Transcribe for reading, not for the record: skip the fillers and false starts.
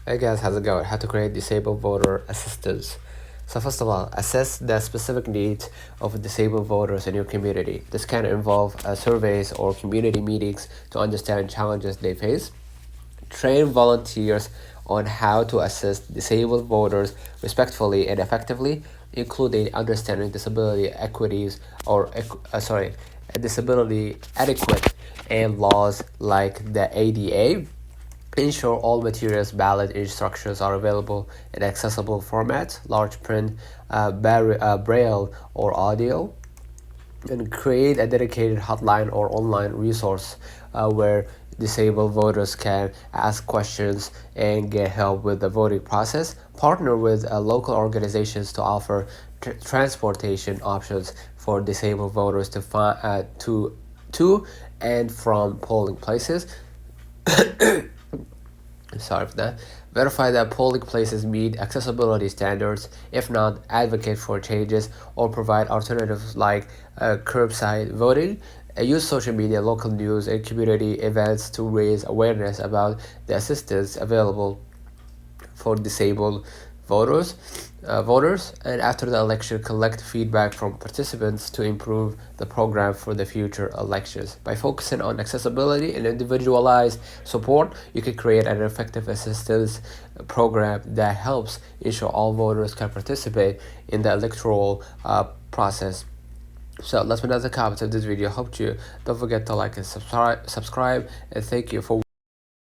Hey guys, how's it going? How to create disabled voter assistance. So first of all, assess the specific needs of disabled voters in your community. This can involve surveys or community meetings to understand challenges they face. Train volunteers on how to assist disabled voters respectfully and effectively, including understanding disability equities or disability etiquette and laws like the ADA. Ensure all materials, ballot instructions are available in accessible formats, large print, braille, or audio. And create a dedicated hotline or online resource where disabled voters can ask questions and get help with the voting process. Partner with local organizations to offer transportation options for disabled voters to find to and from polling places. Sorry for that. Verify that polling places meet accessibility standards. If not, advocate for changes or provide alternatives like curbside voting. Use social media, local news, and community events to raise awareness about the assistance available for disabled voters, and after the election, collect feedback from participants to improve the program for the future elections. By focusing on accessibility and individualized support, you can create an effective assistance program that helps ensure all voters can participate in the electoral process. So let's know in the comments of this video. Hope you don't forget to like and subscribe, and thank you for